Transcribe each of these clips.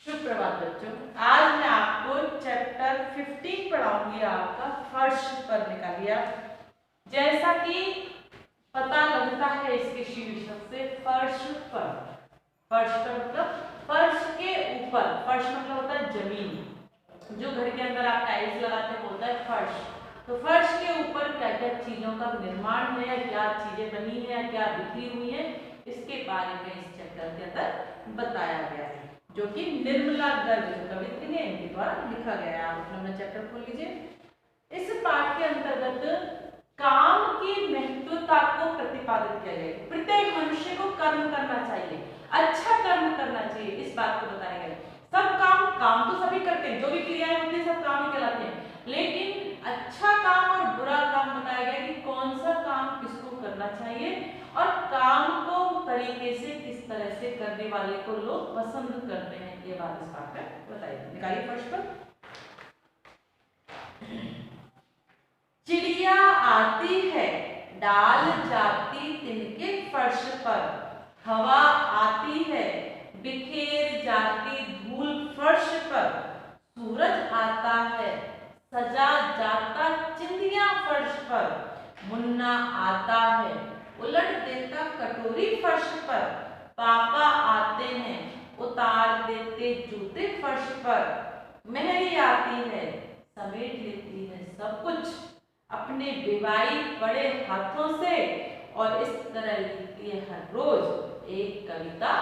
सुप्रभात बच्चों, आज मैं आपको चैप्टर 15 पढ़ाऊंगी। आपका फर्श पर निकालिए। जैसा कि पता लगता है इसके शीर्षक से, फर्श पर। फर्श का मतलब फर्श के ऊपर। फर्श मतलब होता है जमीन। जो घर के अंदर आप टाइल्स लगाते हैं होता है फर्श। तो फर्श के ऊपर क्या क्या चीजों का निर्माण है, क्या चीजें बनी है, क्या बिखरी हुई है, इसके बारे में इस चैप्टर के अंदर बताया गया है, जो कि निर्मला गर्ग कवित्री ने इनके द्वारा लिखा गया है। आप अपना चैप्टर खोल लीजिए। इस पाठ के अंतर्गत काम की महत्वता को प्रतिपादित किया गया है। प्रत्येक मनुष्य को कर्म करना चाहिए, अच्छा कर्म करना चाहिए, इस बात को बताया गया है। सब काम तो सभी करते हैं, जो भी क्रियाएं होती है सब काम ही कहलाते हैं, लेकिन अच्छा काम और बुरा काम बताया गया कि कौन सा काम किसको करना चाहिए और काम को तरीके से किस तरह से करने वाले को लोग पसंद करते हैं, ये बात इस पाठ में बताइए। निकालिए फर्श पर। चिड़िया आती है, डाल जाती तिनके फर्श पर, हवा आती है, बिखेर जाती धूल फर्श पर, सूरज आता है, सजा जाता चिंदिया फर्श पर, मुन्ना आता है, उलट देता कटोरी फर्श पर, पापा आते हैं, उतार देते जूते फर्श पर, मेहरी आती है, समेट लेती है सब कुछ अपने बेवाई बड़े हाथों से, और इस तरह लिखती है हर रोज एक कविता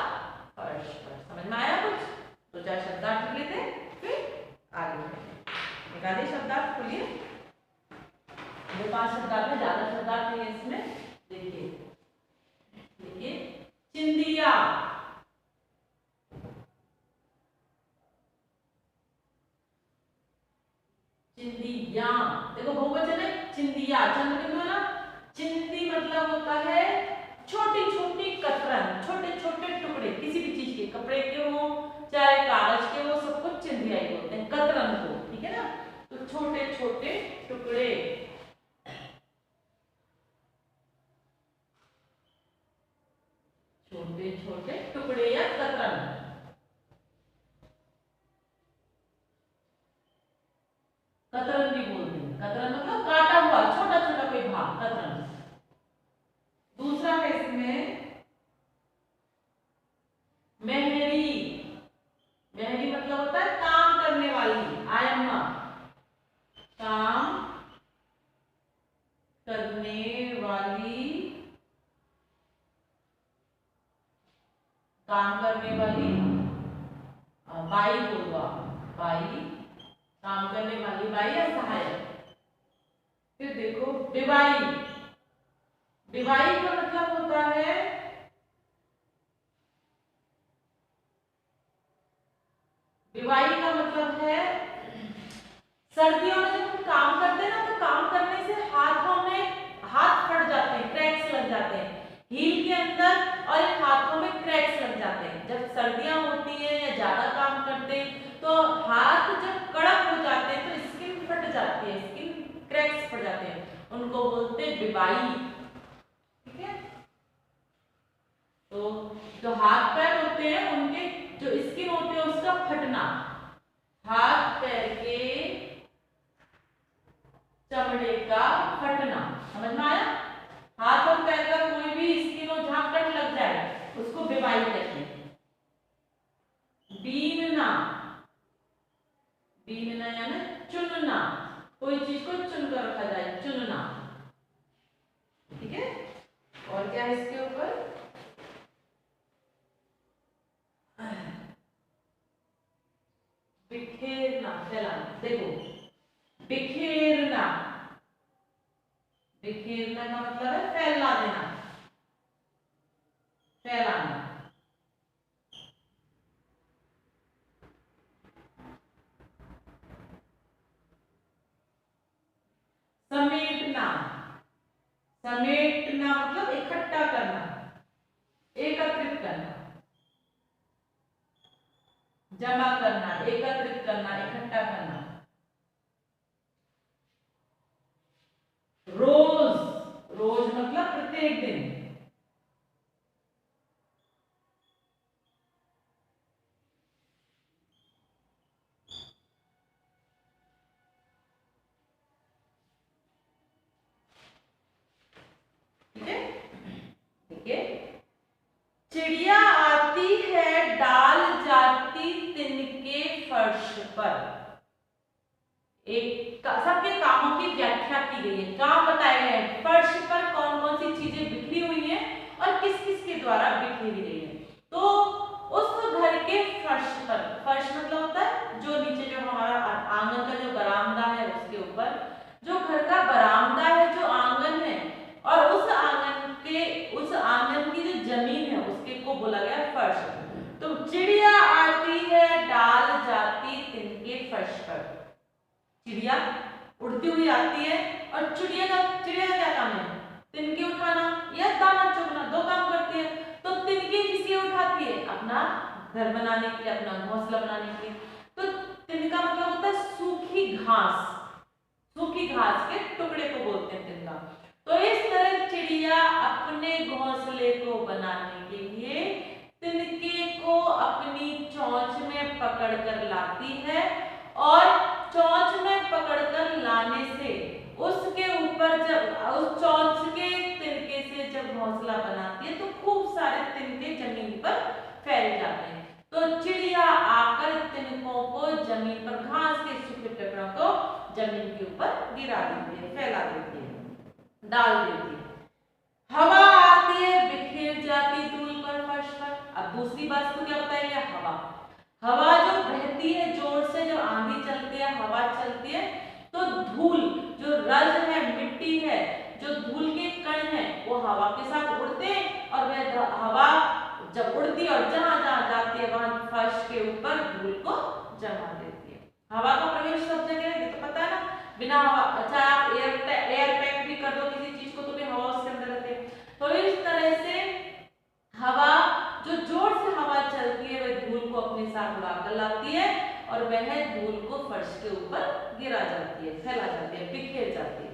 फर्श पर। समझ में आया कुछ? तो चार शब्दार्थ लिख लेते, फिर आगे बढ़ेंगे। निकालिए शब्दार्थ, खोलिए। वो 5 शब्दार्थ में, ज्यादा शब्दार्थ नहीं है इसमें। देखिए देखिए, चिंदिया, चिंदिया, देखो बहुवचन है चिंदिया, चंद्र बिंदु है ना। चिंदी मतलब होता है छोटी छोटी कतरन, छोटे छोटे टुकड़े किसी भी चीज के, कपड़े के हो चाहे कागज के हो, सबको चिंदिया ही बोलते हैं, कतरन को, ठीक है ना। तो छोटे छोटे टुकड़े, छोटे छोटे टुकड़े या कतरन। कतरन भी बोलते हैं, कतरन मतलब काटा हुआ छोटा छोटा कोई भाग, कतरन। दूसरा है इसमें मेहरी। मेहरी मतलब होता है काम करने वाली, आयम्मा, काम करने वाली, काम करने वाली बाई बोलवा, बाई, काम करने वाली बाई या सहायक। फिर देखो विवाई। विवाई का मतलब होता है, विवाई का मतलब है सर्दियों में जब हम काम करते हैं ना, तो काम करने से हाथों में हाथ फट जाते हैं, क्रैक्स लग जाते हैं, हील के अंदर और इन हाथों में क्रैक्स लग जाते हैं। जब सर्दियां होती हैं या ज्यादा काम करते हैं तो हाथ जब कड़क हो जाते हैं तो स्किन फट जाती है, स्किन क्रैक्स पड़ जाते हैं, उनको बोलते हैं विवाई, ठीक है। तो जो हाथ पैर होते हैं उनके जो स्किन होती है उसका फटना, हाथ पैर के चमड़े का फटना, समझ में आया? हाथ और पैर का कोई भी स्किन और जहां कट लग जाए उसको विवाई कहते हैं। बीनना, बीनना यानी चुनना, कोई चीज को चुनकर रखा जाए, चुनना, ठीक है। और क्या है इसके ऊपर? बिखेरना, फैलाना। देखो बिखेरना, बिखेरना का मतलब है फैला देना, फैलाना। समेटना, समेटना मतलब इकट्ठा करना, एकत्रित करना, जमा करना, एकत्रित करना, इकट्ठा करना। रोज, रोज मतलब प्रत्येक दिन, आती है डाल जाती तिनके फर्श पर। एक सबके कामों की व्याख्या की गई है, काम बताए गए हैं, फर्श पर कौन कौन सी चीजें बिखरी हुई हैं और किस किस के द्वारा बिखरी गई है। तो उस घर के फर्श पर, फर्श मतलब होता है जो नीचे जो हमारा आंगन का जो बरामदा है उसके ऊपर, जो घर का बरामदा है, जो आंगन है, और उस आंगन की जो जमीन है उसके को बोला गया फर्श। तो चिड़िया आती है डाल जाती तिनके फर्श पर। चिड़िया उड़ती हुई आती है, और चिड़िया का क्या काम है? तिनके उठाना या दाना चुगना, दो काम करती है। तो तिनके किसके उठाती है? अपना घर बनाने के लिए, अपना घोंसला बनाने के लिए। तो तिनका मतलब होता है सूखी घास, सूखी घास के टुकड़े को बोलते हैं तिनका। तो इस तरह चिड़िया अपने घोंसले को बनाने के लिए तिनके को अपनी चोंच में पकड़कर लाती है, और चोंच में पकड़कर लाने से उसके ऊपर जब उस चोंच के तिनके से जब घोंसला बनाती है तो खूब सारे तिनके जमीन पर फैल जाते हैं। तो चिड़िया आकर तिनकों को जमीन पर, घास के सूखे टुकड़ों को जमीन के ऊपर गिरा देती है, फैला देती है, डाल देती है। हवा आती है बिखेर जाती धूल पर फर्श पर। अब दूसरी बात तो क्या बताइए? हवा। हवा जो बहती है जोर से, जब आंधी चलती है, हवा चलती है, तो धूल जो रज है, मिट्टी है, जो धूल के कण है, वो हवा के साथ उड़ते हैं, और वह हवा जब उड़ती है और जहां जहां जाती है वहां फर्श के ऊपर धूल को जमा देती है। हवा का प्रवेश सब जगह है, ये तो पता है ना। बिना हवा, अच्छा आप एयर पैक भी कर दो किसी चीज को तो भी हवा उसके अंदर रहती है। तो इस तरह से हवा, जो जोर से हवा चलती है, वह धूल को अपने साथ उड़ाकर लाती है, और वह धूल को फर्श के ऊपर गिरा जाती है, फैला जाती है, बिखेर जाती है।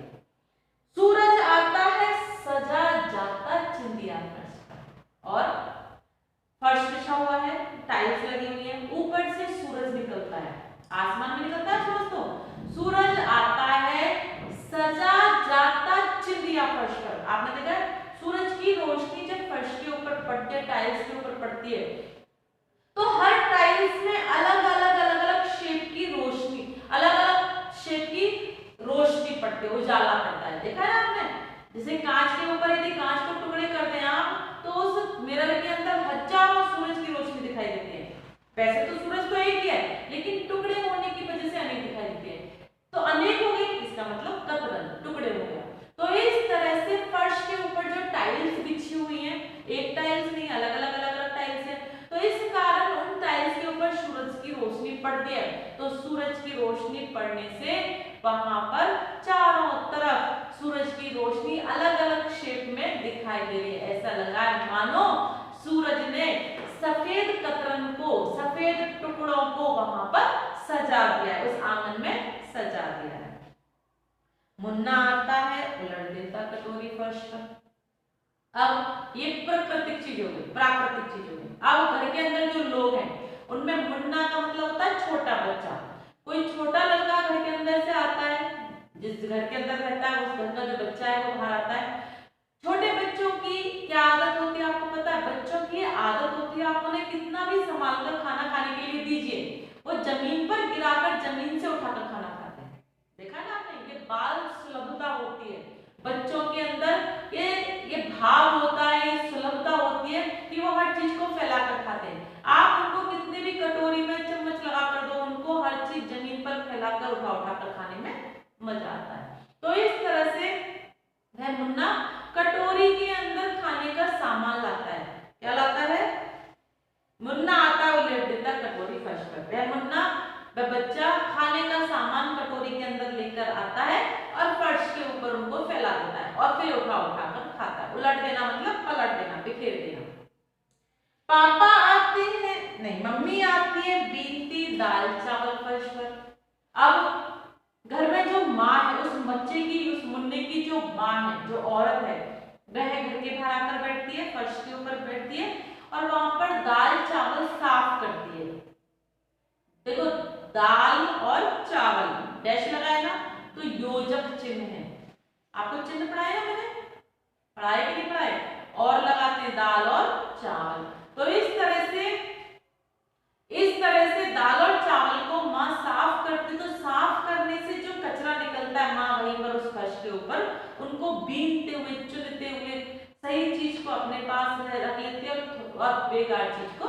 सूरज आता है सजा जाता चिंदिया फर्श पर, और फर्श बिछा हुआ है, टाइल्स लगी हुई है, ऊपर से सूरज निकलता है, आसमान में निकलता है सूरज। तो सूरज आता है सजा जाता चिंदिया फर्श पर। आपने देखा है सूरज की रोशनी जब फर्श के ऊपर पड़ती है, टाइल्स के ऊपर पड़ती है, तो हर टाइल्स में अलग अलग शेप की रोशनी, अलग अलग शेप की रोशनी पड़ती है, उजाला पड़ता है। देखा है आपने? जैसे कांच के ऊपर यदि कांच को टुकड़े कर दें आप, तो उस मिरर के अंदर हजारों सूरज की रोशनी दिखाई देती है। वैसे तो सूरज तो एक ही है, लेकिन टुकड़े होने की वजह से अनेक दिखाई देती है। तो अनेक हो गई, इसका मतलब कतरन, टुकड़े हो गया। तो इस तरह से फर्श के ऊपर जो टाइल्स बिछी हुई हैं, एक टाइल्स नहीं, अलग अलग टाइल्स है, तो इस कारण उन टाइल्स के ऊपर सूरज की रोशनी पड़ती है। तो सूरज की रोशनी पड़ने से वहां पर चारों तरफ सूरज की रोशनी अलग अलग शेप में दिखाई दे रही है। ऐसा लगा है मानो सूरज ने सफेद कतरन को, सफेद टुकड़ों को वहां पर सजा दिया है, उस आंगन में सजा दिया है। मुन्ना आता है उलट देता कटोरी फर्श पर। अब ये प्राकृतिक चीज हो गई, प्राकृतिक चीज हो गई। अब घर के अंदर जो लोग हैं उनमें मुन्ना का मतलब होता है छोटा बच्चा। कोई छोटा लड़का घर के अंदर से आता है, जिस घर के अंदर रहता है उस घर का जो बच्चा है वो बाहर आता है। छोटे बच्चों की क्या आदत होती है आपको पता है? बच्चों की आदत होती है, आप उन्हें कितना भी संभाल कर खाना खाने के लिए दीजिए, वो जमीन पर गिराकर जमीन से उठाकर खाना खाते हैं। देखा ना आपने? ये बाल सुलभता होती है बच्चों के अंदर, ये भाव होता है, ये सुलभता होती है कि वो हर चीज को फैलाकर खाते हैं। आप उनको कितनी भी कटोरी में चम्मच लगा कर दो, उनको हर चीज जमीन पर फैलाकर उठाकर खाने में मजा आता है। तो इस तरह से वह मुन्ना कटोरी के अंदर खाने का सामान लाता है। क्या लाता है? मुन्ना आता है उलट देता कटोरी फर्श पर। वह मुन्ना, वह बच्चा खाने का सामान कटोरी के अंदर लेकर आता है और फर्श के ऊपर उनको फैला देता है, और फिर उठाकर खाता है। उलट देना मतलब पलट देना, बिखेर देना। पापा आते हैं, नहीं मम्मी आती है बीनती दाल चावल फर्श पर। अब घर में जो माँ है, उस बच्चे की, उस मुन्ने की जो माँ है, जो औरत है, वह घर के बाहर आकर बैठती है, फर्श के ऊपर बैठती है और वहां पर दाल चावल साफ करती है। देखो दाल और चावल डैश लगाए ना, तो योजक चिन्ह है। आपको चिन्ह पढ़ाया मैंने? पढ़ाए कि नहीं पढ़ाए? और लगाते हैं दाल और चावल। तो इस तरह से दाल और चावल को माँ साफ करती, तो साफ करने से जो कचरा निकलता है माँ वहीं पर उस फर्श के ऊपर उनको बीनते हुए, चुनते हुए सही चीज को अपने पास रख लेती है और बेकार चीज को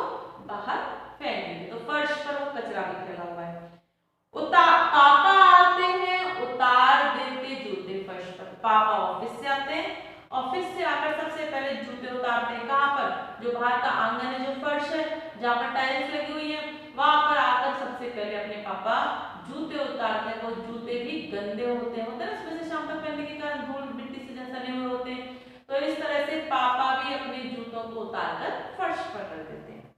बाहर फेंक देती है। तो फर्श पर वो कचरा भी फैला हुआ है। पापा आते हैं, उतार देते जूते फर्श पर। पापा ऑफिस से आते हैं, ऑफिस से आकर सबसे पहले जूते उतारते हैं। कहाँ पर? जो बाहर का आंगन है, जो फर्श है, जहाँ पर टाइल्स लगी हुई है, वहां पर आकर सबसे पहले अपने पापा जूते उतारते हैं। वो जूते भी गंदे होते हैं ना, सुबह से शाम तक पहनने के कारण धूल मिट्टी से जैसे हुए होते हैं। तो इस तरह से पापा भी अपने जूतों को उतारकर फर्श पर रख देते हैं।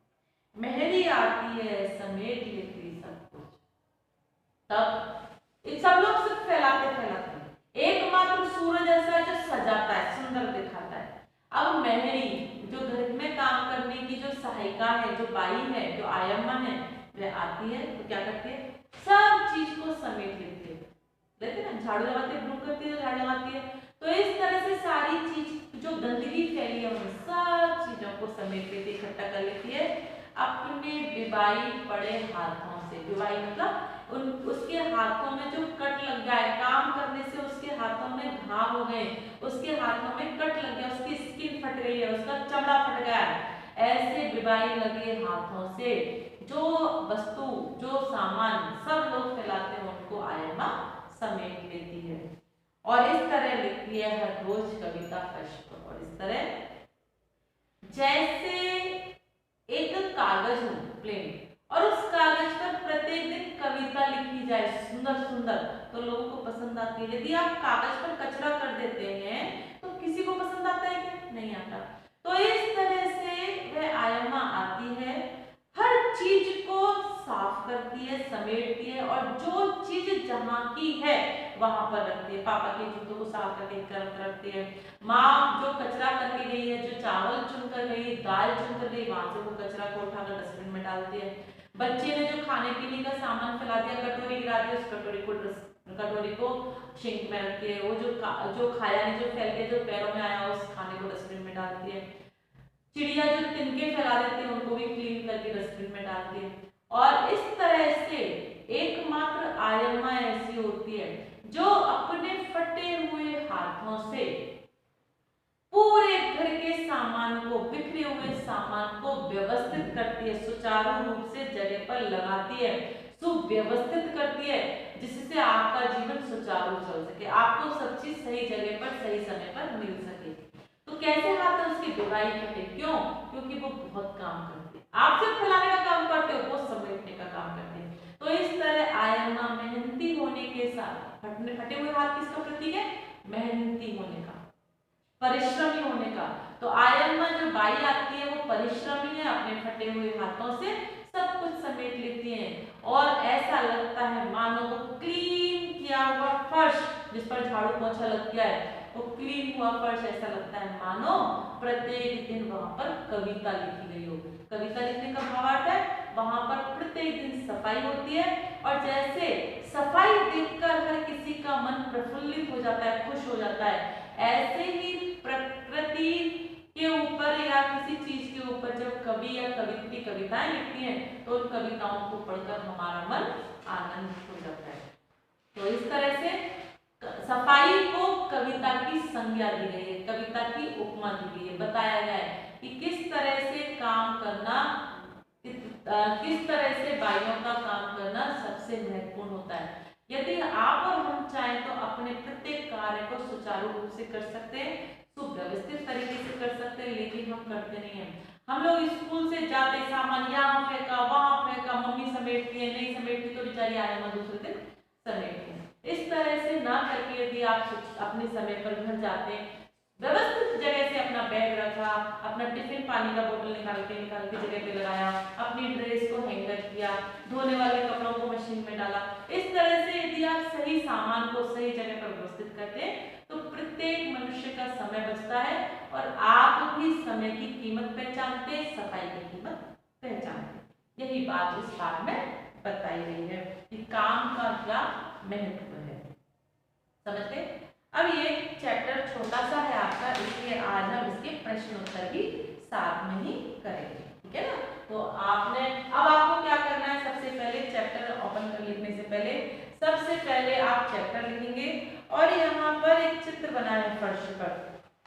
मेहंदी आती है, समेट लेती सब कुछ। तब सब लोग सिर्फ फैलाते फैलाते, एकमात्र सूरज ऐसा जो सजाता है, सुंदर दिखाता है। अब मेहरी जो घर में काम करने की जो सहायिका है, जो बाई है, जो आयम्मा है, वह आती है तो क्या करती है? सब चीज को समेट लेती है। लेते ना, झाड़ू लगाती है, ब्रू करती है, झाड़ू लगाती है। तो इस तरह से सारी चीज जो गंदगी फैली है उन सब चीजों को समेट लेती है, इकट्ठा कर लेती है अपने बिबाई पड़े हाथों से। बिबाई मतलब उसके हाथों में जो कट लग गया है, काम करने से उसके हाथों में घाव हो गए, उसके हाथों में कट लग गया, उसकी स्किन फट गई है, उसका चमड़ा फट गया है। ऐसे बिबाई लगे हाथों से जो वस्तु, जो सामान सब लोग फैलाते हैं उनको आयम्मा समेट लेती है। और इस तरह लिखती है हर रोज कविता फर्श पर। और इस तरह जैसे एक कागज हो प्लेन, और उस कागज पर प्रत्येक दिन कविता लिखी जाए सुंदर सुंदर, तो लोगों को पसंद आती है। यदि आप कागज पर कचरा कर देते हैं तो किसी को पसंद आता है क्या? नहीं आता। तो इस तरह से वह आयम्मा आती है, हर चीज को साफ करती है, समेटती है, और जो चीज जहां की है वहां पर रखती है। पापा के जूतों को साफ करके एक तरफ रखती है। माँ जो कचरा करके गई है, जो चावल चुनकर गई, दाल चुनकर गई, वहां से वो कचरा को उठाकर डस्टबिन में डालती है। बच्चे ने जो खाने पीने का सामान फैला दिया, कटोरी गिरा दी, उस कटोरी को सिंक में रखती है। वो जो खाया नहीं, जो फैल के जो पैरों में आया, उस खाने को डस्टबिन में डालती है। चिड़िया जो तिनके फैला देती है उनको भी क्लीन करके डस्टबिन में डालती है। और इस तरह से एकमात्र आयम्मा ऐसी होती है जो अपने फटे हुए हाथों से पूरे घर के सामान को, बिखरे हुए सामान को व्यवस्थित करती है, सुचारू रूप से जगह पर लगाती है, सुव्यवस्थित करती है, जिससे आपका जीवन सुचारू चल सके, आपको सब चीज सही जगह पर सही समय पर मिल सके। तो कैसे हाथ है उसकी बिबाई फटे? क्यों? क्योंकि वो बहुत काम करती है। आप सिर्फ फैलाने का काम करते हो, वो समेटने का काम करते हैं। तो इस तरह आयम्मा मेहनती होने के साथ, फटे हुए हाथ किसका प्रतीक है? मेहनती होने का, परिश्रमी होने का। तो आयम्मा जो बाई आती है वो परिश्रमी है, अपने फटे हुए हाथों से सब कुछ समेट लेती है, और ऐसा लगता है मानो वो क्लीन किया हुआ फर्श जिस पर झाड़ू पोछा लग गया है, वो क्लीन हुआ फर्श ऐसा लगता है मानो प्रत्येक दिन वहां पर कविता लिखी गई हो। कविता लिखने का भावार्थ है वहां पर प्रत्येक दिन सफाई होती है, और जैसे सफाई देखकर हर किसी का मन प्रफुल्लित हो जाता है, खुश हो जाता है, ऐसे ही प्रकृति के ऊपर या किसी चीज के ऊपर जब कवि या कवित्री कविताएं लिखती हैं तो उन कविताओं को पढ़कर हमारा मन आनंदित हो जाता है। तो इस तरह से सफाई को कविता की संज्ञा दी गई है, कविता की उपमा दी गई है, बताया गया है कि किस तरह से काम करना, किस तरह से बाइयों का काम करना सबसे महत्वपूर्ण होता है। यदि आप और हम चाहें तो अपने प्रत्येक कार्य को सुचारू रूप से कर सकते हैं, सुव्यवस्थित तरीके से कर सकते हैं, लेकिन हम करते नहीं हैं। हम लोग स्कूल से जाते सामान यहाँ फेंका, वहां फेंका, मम्मी समेटती है, नहीं समेटती तो बेचारी आयम्मा दूसरे दिन समेटती है। इस तरह से ना करके यदि आप अपने समय पर घर जाते हैं, व्यवस्थित जगह से अपना बैग रखा, अपना टिफिन पानी का बोतल निकाल के जगह पे लगाया, अपनी ड्रेस को हैंगर किया, धोने वाले कपड़ों को मशीन में डाला, इस तरह से यदि आप सही सामान को सही जगह पर व्यवस्थित करते हैं तो प्रत्येक मनुष्य का समय बचता है, और आप भी समय की कीमत पहचानते, सफाई की कीमत पहचानते। यही बात इस पाठ में बताई गई है कि काम का क्या महत्व है। समझ गए? अब ये चैप्टर छोटा सा है आपका, इसलिए आज हम इसके प्रश्न उत्तर भी साथ में ही करेंगे। ठीक है ना। तो आपने अब आपको क्या करना है, सबसे पहले चैप्टर ओपन कर लिखने से पहले सबसे पहले आप चैप्टर लिखेंगे और यहाँ पर एक चित्र बनाए फर्श पर,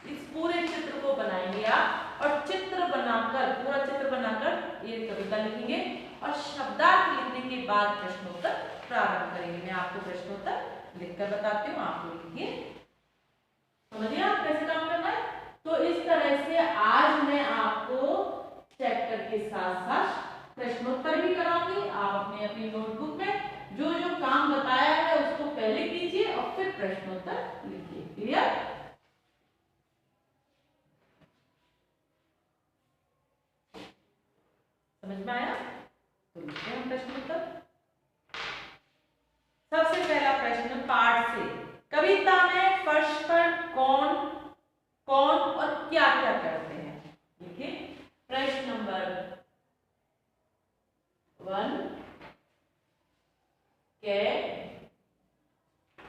इस पूरे चित्र को बनाएंगे आप और चित्र बनाकर पूरा चित्र बनाकर ये कविता लिखेंगे और शब्दार्थ लिखने के बाद प्रश्नोत्तर प्रारंभ करेंगे। मैं आपको प्रश्नोत्तर लिखकर बताती हूँ, आप लिखिए। समझिए आप कैसे काम करना है। तो इस तरह से आज मैं आपको चैप्टर के साथ साथ प्रश्नोत्तर भी कराऊंगी। आप अपने अपनी नोटबुक में जो जो काम बताया है उसको पहले कीजिए और फिर प्रश्नोत्तर लिखिए। क्लियर? समझ में आया? तो लिखते हैं प्रश्नोत्तर। सबसे पहला प्रश्न पाठ से, कविता में फर्श पर कौन कौन और क्या क्या करते हैं, लिखिए। प्रश्न नंबर 1 के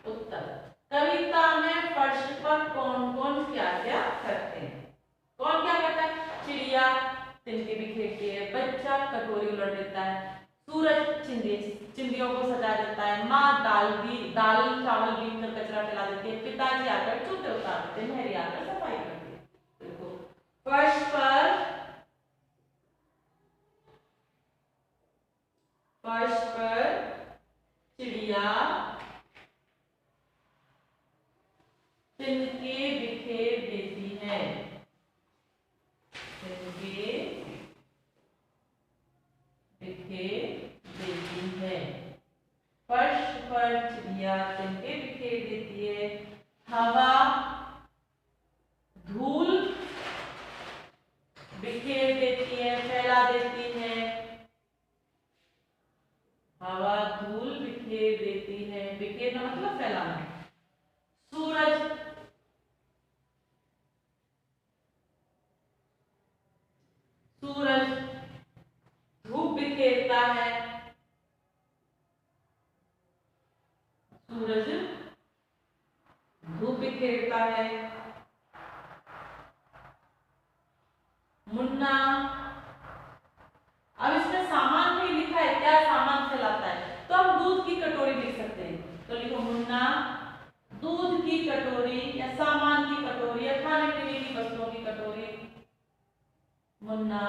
उत्तर, कविता में फर्श पर कौन कौन क्या क्या करते हैं। कौन क्या करता है? चिड़िया तिनके बिखेरती है, बच्चा कटोरी उलट देता है, सूरज चिंदियों को सजा देता है, माँ दाल चावल बीन कर कचरा फैला देती है, पिताजी आकर जूते उतार देते हैं, मेहरी आकर सफाई करती है। देखो फर्श पर चिड़िया तिनके बिखेर देती है, तिनके बिखेर देती है। फर्श पर चिड़िया तिनके बिखेर देती है। हवा धूल बिखेर देती है, फैला देती है। हवा धूल बिखेर देती है, बिखेरना मतलब फैलाना। सूरज धूप बिखेरता है, सूरज धूप बिखेरता है। मुन्ना, अब इसमें सामान नहीं लिखा है, क्या सामान फैलाता है, तो हम दूध की कटोरी लिख सकते हैं। तो लिखो मुन्ना दूध की कटोरी या सामान की कटोरी या खाने पीने की वस्तुओं की कटोरी। मुन्ना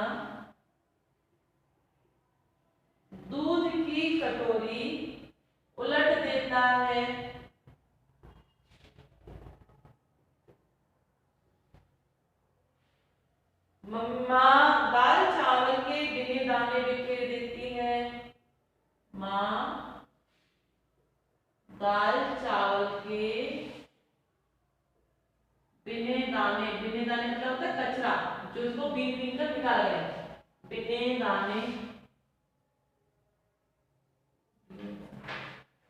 दूध की कटोरी उलट देता है। मम्मा दाल चावल के बिने दाने बिखेर देती है। माँ दाल चावल के बिने दाने मतलब होता है कचरा, जो इसको बीन बीन कर निकाला गया। बिने दाने,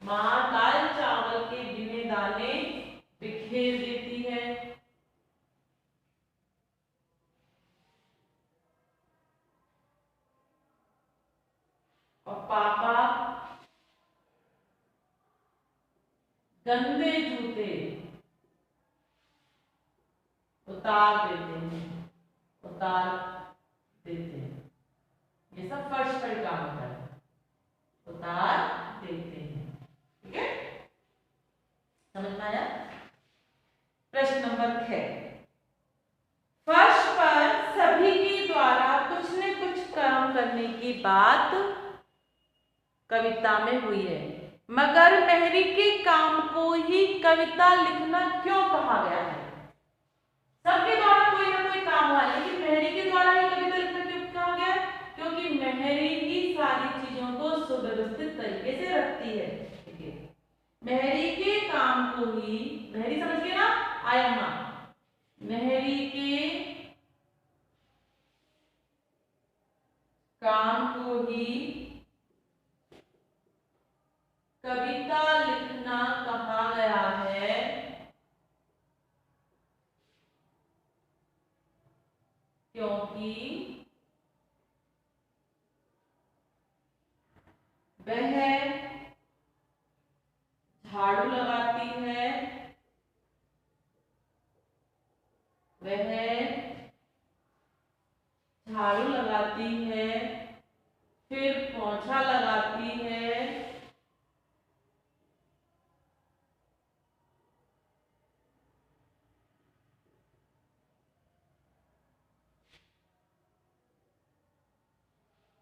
माँ दाल चावल के बिने दाने बिखेर देती है। और पापा गंदे जूते उतार देते हैं। ये सब फर्श पर काम होता है, उतार देते हैं। ठीक है, समझ में आया? प्रश्न नंबर 6, फर्श पर सभी के द्वारा कुछ न कुछ काम करने की बात कविता में हुई है, मगर मेहरी के काम को ही कविता लिखना क्यों कहा गया है? सबके द्वारा कोई ना कोई काम हुआ, लेकिन मेहरी के द्वारा ही कविता लिखना क्यों कहा गया? क्योंकि मेहरी ही सारी चीजों को सुव्यवस्थित तरीके से रखती है। ठीक है, मेहरी के काम को ही, मेहरी समझ गए ना, आयम्मा, मेहरी के काम को ही कविता लिखना कहा गया है, क्योंकि वह झाड़ू लगाती है, वह झाड़ू लगाती फिर पोंछा लगाती है,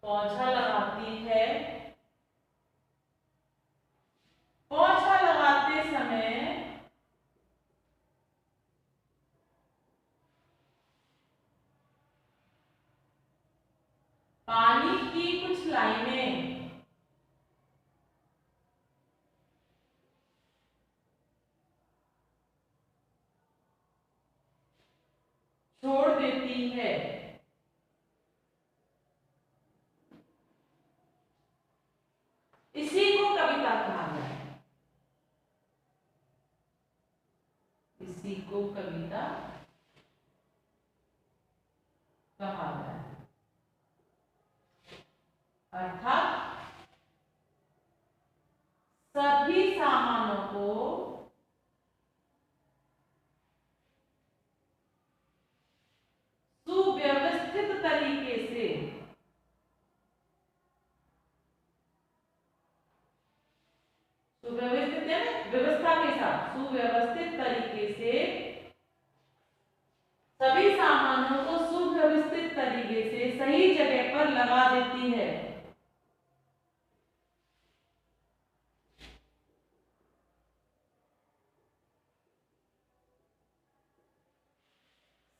पोंछा लगाती है। पोंछा लगाते समय पानी की कुछ लाइनें छोड़ देती है। इसी को कविता कहा गया है। इसी को कविता कहा गया है। अर्थात सभी सामानों को सुव्यवस्थित तरीके से सुव्यवस्थित है ना, व्यवस्था के साथ सुव्यवस्थित तरीके से सभी सामानों को सुव्यवस्थित तरीके से सही जगह पर लगा देती है।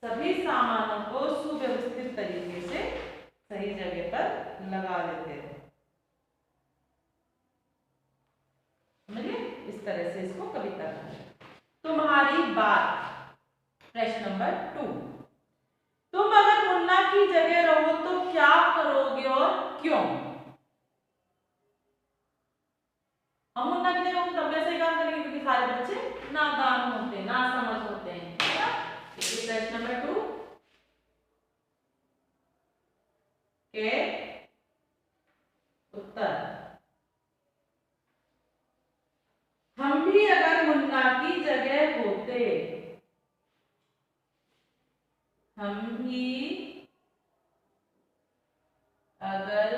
सभी सामानों को सुव्यवस्थित तरीके से सही जगह पर लगा देते हैं। समझिए, इस तरह से इसको कविता कहते हैं। तुम्हारी बात, प्रश्न नंबर 2। तुम अगर मुन्ना की जगह रहो तो क्या करोगे और क्यों? हम मुन्ना की जगह होंगे तब कैसे काम करेंगे, क्योंकि सारे बच्चे नादान होते हैं, नासमझ होते हैं। प्रश्न नंबर 2 के उत्तर। हम भी अगर मुन्ना की जगह होते, हम भी अगर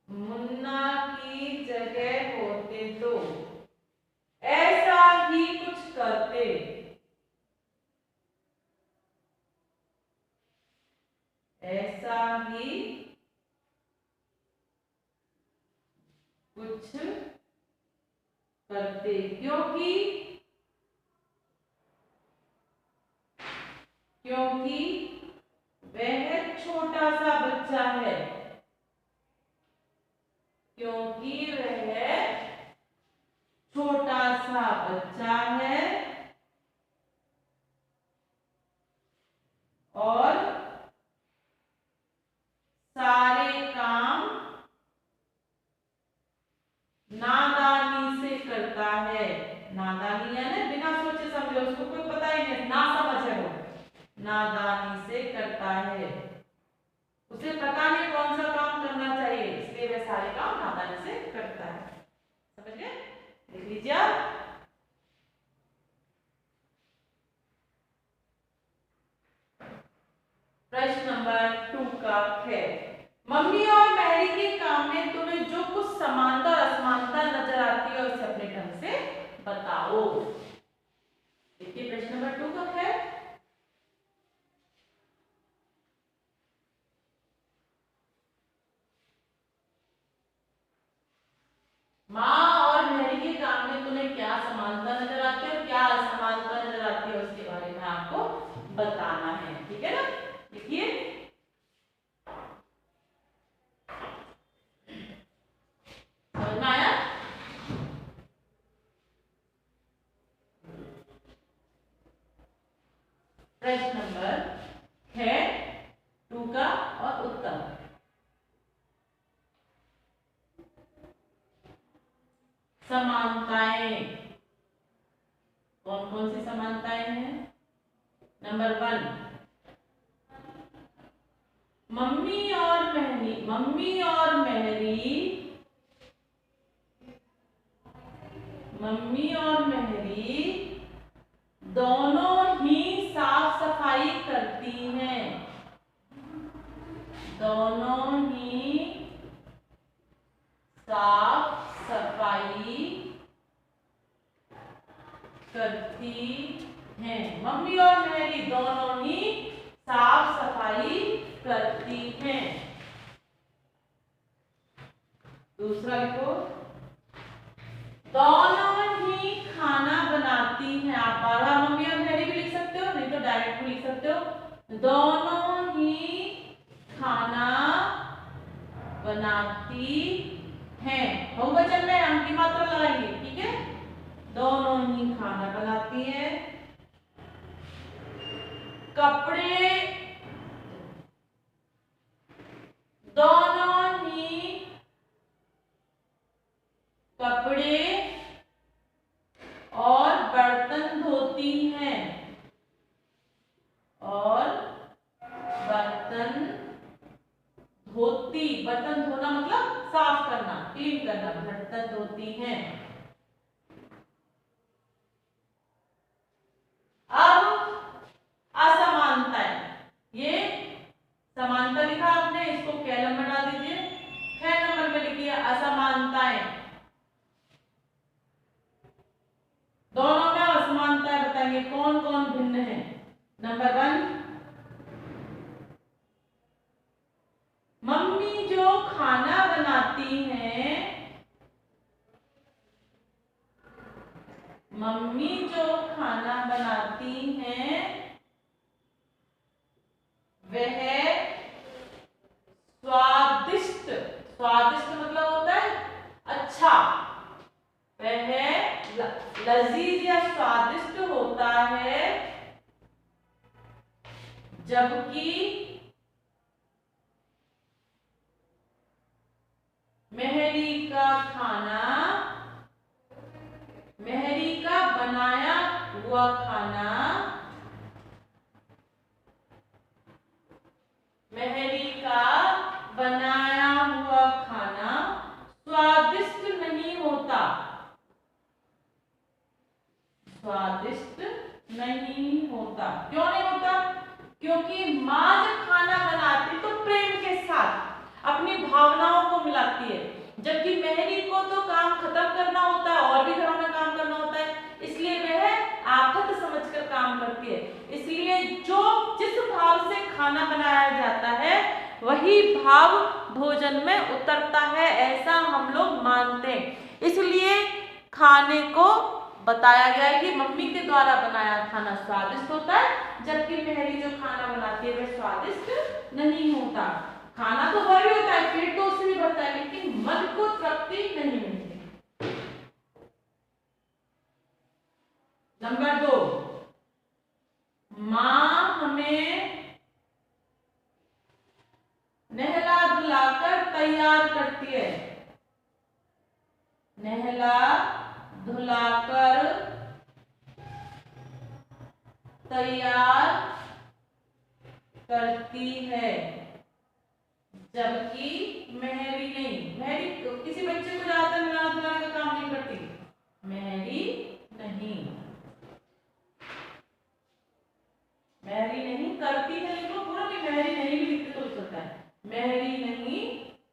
मुन्ना की जगह होते तो ऐसा ही कुछ करते। ऐसा ही कुछ करते, क्योंकि वह छोटा सा बच्चा है। क्योंकि वह छोटा सा बच्चा है और सारे काम नादानी से करता है। नादानी यानी बिना सोचे समझे, उसको कोई पता ही नहीं, ना समझ है वो, नादानी से करता है। उसे पता नहीं कौन सा काम करना चाहिए, इसलिए वह सारे काम नादानी से करता है। समझ गए? लिख लीजिए आप। प्रश्न नंबर 2 का है, मम्मी और मैरी के काम में तुम्हें जो कुछ समानता और असमानता नजर आती है उसे अपने ढंग से बताओ। देखिए प्रश्न नंबर 2 का है, माँ और मैरी के काम में तुम्हें क्या समानता नजर आती है और क्या असमानता नजर आती है उसके बारे में आपको बताना है। ठीक है ना? देखिए समझ में आया? प्रश्न नंबर है 2 का और उत्तर। समानताएं, कौन कौन सी समानताएं हैं? नंबर 1, मम्मी और मेहरी दोनों ही करती हैं। मम्मी और मेहरी दोनों ही साफ सफाई करती हैं। दूसरा लिखो, दोनों ही खाना बनाती हैं। आप बार बार मम्मी और मेहरी भी लिख सकते हो, नहीं तो डायरेक्ट भी लिख सकते हो। दोनों ही खाना बनाती हैं। बहुवचन में हम की मात्रा लगाएंगे, ठीक है। दोनों ही खाना बनाती हैं। कपड़े, दोनों ही कपड़े और बर्तन धोती हैं। और बर्तन धोती, बर्तन धोना मतलब साफ करना, क्लीन करना, बर्तन धोती हैं। अब असमानताएं, ये समानता लिखा आपने, इसको क्या नंबर डाल दीजिए, 6 नंबर में लिखिए असमानताएं। दोनों में असमानताएं बताएंगे, कौन कौन भिन्न है। नंबर 1, मम्मी जो खाना बनाती हैं, मम्मी जो खाना बनाती हैं वह स्वादिष्ट, स्वादिष्ट मतलब होता है अच्छा, वह लजीज या स्वादिष्ट होता है। जबकि मेहरी का खाना, मेहरी का बनाया हुआ खाना, मेहरी का बनाया हुआ खाना स्वादिष्ट नहीं होता। स्वादिष्ट नहीं होता। क्यों नहीं होता? क्योंकि माँ जब खाना बनाती तो प्रेम के साथ अपनी भावनाओं को मिलाती है, जबकि मेहरी को तो काम खत्म करना होता है और भी घरों में काम करना होता है, इसलिए वह आफत समझकर काम करती है। इसलिए जो जिस भाव से खाना बनाया जाता है वही भाव भोजन में उतरता है, ऐसा हम लोग मानते हैं। इसलिए खाने को बताया गया है कि मम्मी के द्वारा बनाया खाना स्वादिष्ट होता है, जबकि मेहरी जो खाना बनाती है वह स्वादिष्ट नहीं होता। खाना तो वही होता है, पेट तो उससे भी भरता है, लेकिन मन को तृप्ति नहीं मिलती। नंबर 2, माँ हमें नहला धुलाकर तैयार करती है। नहला धुलाकर तैयार करती है, जबकि मेहरी नहीं। मेहरी किसी बच्चे को ज्यादा नहला धुलाने का काम नहीं करती, मेहरी नहीं, मेहरी नहीं करती है। लिखो पूरा, भी मेहरी नहीं भी लिखते तो हो सकता है, मेहरी नहीं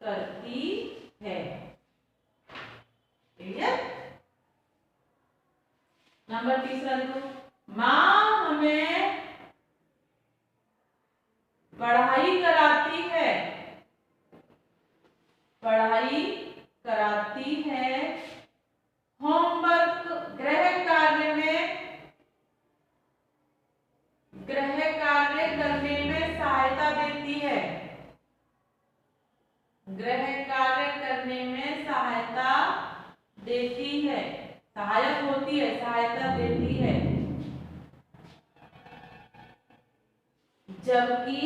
करती है। ठीक है। नंबर 3 देखो, माँ हमें पढ़ाई कराती है। पढ़ाई कराती है, होमवर्क गृह कार्य करने में सहायता देती है। गृह कार्य करने में सहायता देती है, सहायक होती है, सहायता देती है, जबकि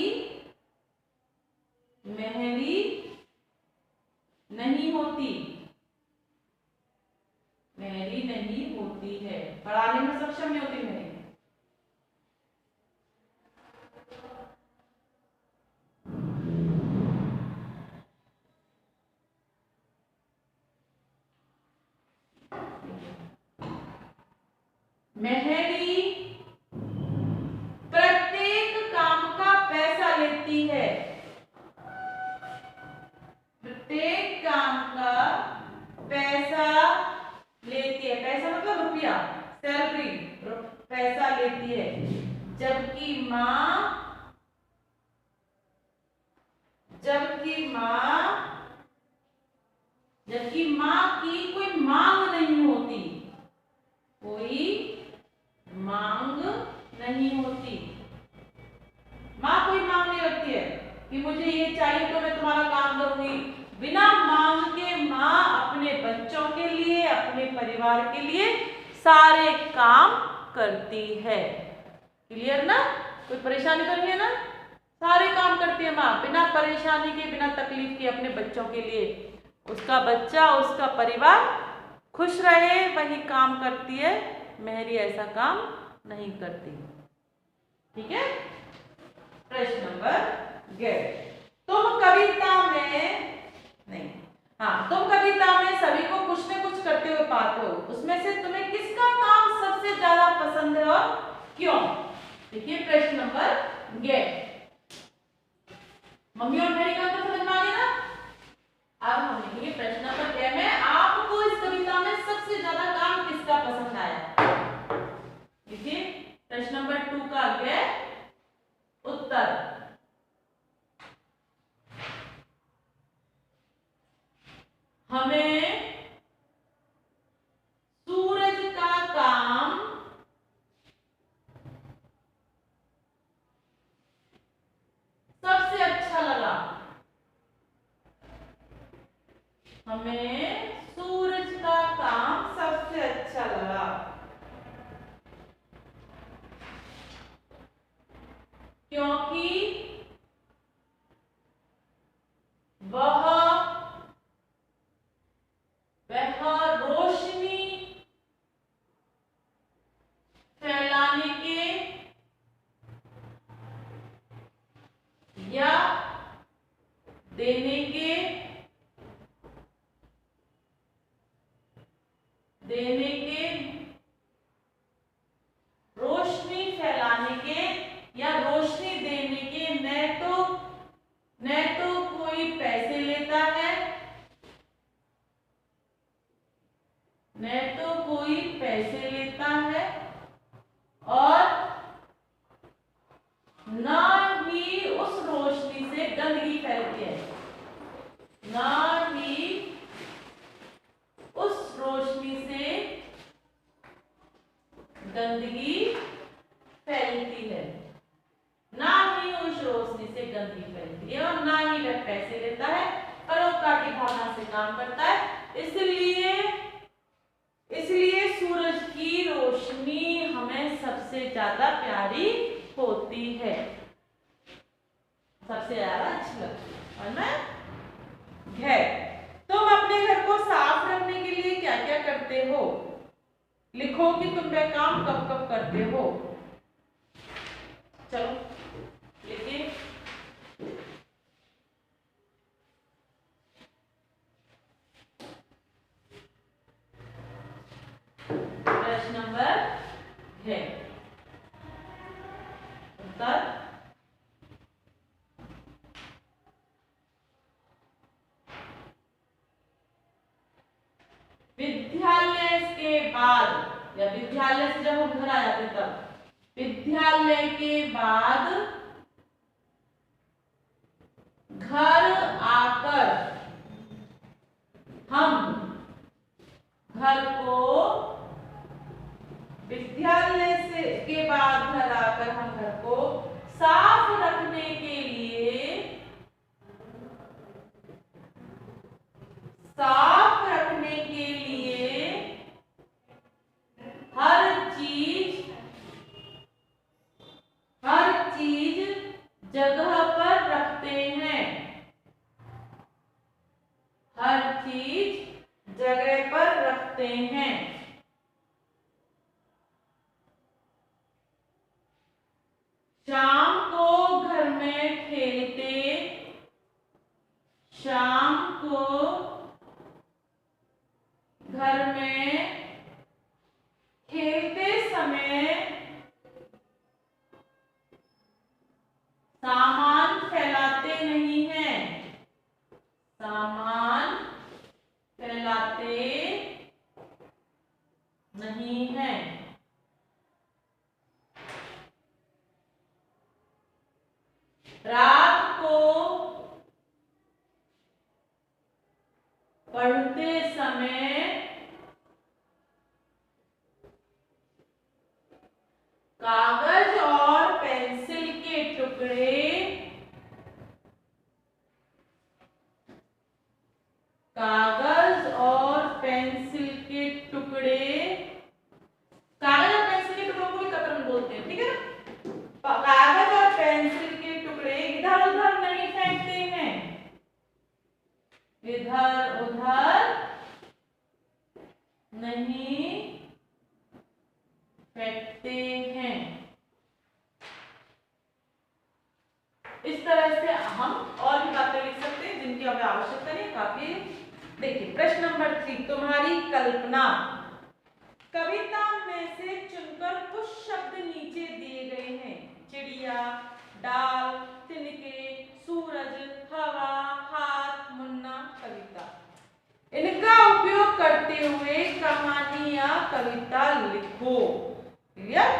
मेहरी नहीं होती, मेहरी नहीं होती है, पढ़ाने में सक्षम नहीं होती मेहरी। मेहरी प्रत्येक काम का पैसा लेती है। प्रत्येक काम का पैसा लेती है, पैसा मतलब रुपया, सैलरी। जबकि माँ की कोई मांग नहीं होती, कोई मांग नहीं होती। माँ कोई मांग नहीं रखती है कि मुझे ये चाहिए तो मैं तुम्हारा काम करूंगी। बिना मांग के माँ अपने बच्चों के लिए, अपने परिवार के लिए सारे काम करती है। क्लियर ना? कोई परेशानी तो नहीं है ना? सारे काम करती है माँ बिना परेशानी के, बिना तकलीफ के, अपने बच्चों के लिए। उसका बच्चा, उसका परिवार खुश रहे वही काम करती है। मेहरी ऐसा काम नहीं करती। ठीक है? प्रश्न नंबर 11। तुम कविता में सभी को कुछ न कुछ करते हुए पाते हो, उसमें से तुम्हें किसका काम सबसे ज्यादा पसंद है और क्यों? देखिए प्रश्न नंबर 11। मम्मी और मेरी का तो समझ में आ गया ना? अब हम लिखेंगे प्रश्न नंबर 11 में आपको इस कविता में सबसे ज्यादा काम किसका पसंद आया? देखिए प्रश्न नंबर 2 का उत्तर। हमें सूरज का काम सबसे अच्छा लगा। हमें सूरज का काम सबसे अच्छा लगा क्योंकि वह रोशनी फैलाने के या देने के रोशनी फैलाने के या रोशनी देने के न तो कोई पैसे लेता है, न तो कोई पैसे लेता है और न ही उस रोशनी से गंदगी फैलती है। न ही उस रोशनी से गंदगी फैलती है, ना ही उस रोशनी से गंदगी फैलती है और ना ही वह पैसे लेता है, परोपकार की भावना से काम करता है। इसलिए सूरज की रोशनी हमें सबसे ज्यादा प्यारी होती है, सबसे ज्यादा अच्छी लगती है। और ना है, तुम अपने घर को साफ रखने के लिए क्या क्या करते हो? लिखो कि तुम वह काम कब कब करते हो। चलो लिखिए। प्रश्न नंबर है उत्तर। विद्यालय के बाद या विद्यालय से जब हम घर आ जाते तब, विद्यालय के बाद घर आकर हम घर को, विद्यालय से के बाद घर आकर हम घर को साफ रखने के लिए, हर चीज जगह पर रखते हैं। हर चीज जगह पर रखते हैं। शाम को घर में खेलते, शाम को घर में खेलते समय सामान फैलाते नहीं हैं, सामान फैलाते नहीं हैं। रात को पढ़ते समय कागज और पेंसिल के टुकड़े कागज और पेंसिल के टुकड़े कागज और पेंसिल के टुकड़ों को भी कतरन बोलते हैं, ठीक है ना। कागज और पेंसिल के टुकड़े इधर उधर नहीं फेंकते हैं, इधर उधर नहीं फेंकते हैं। इस तरह से हम और भी बातें लिख सकते हैं जिनकी हमें आवश्यकता नहीं, काफी। देखिए प्रश्न नंबर 3, तुम्हारी कल्पना। कविता में से चुनकर कुछ शब्द नीचे दिए गए हैं। चिड़िया, डाल, तिनके, सूरज, हवा, हाथ, मुन्ना, कविता। इनका उपयोग करते हुए कहानी या कविता लिखो। क्लियर?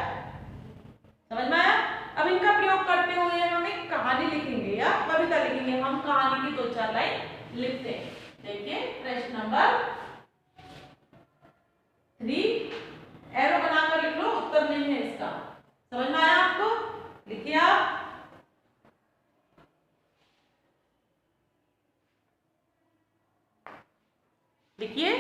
समझ में आया? अब इनका प्रयोग करते हुए हम एक कहानी लिखेंगे या कविता लिखेंगे। हम कहानी की 2-4 लाइन लिखते हैं। देखिए प्रश्न नंबर 3, एरो बनाकर लिख लो, उत्तर नहीं है इसका। समझ में आया आपको? लिखिए आप। लिखिए।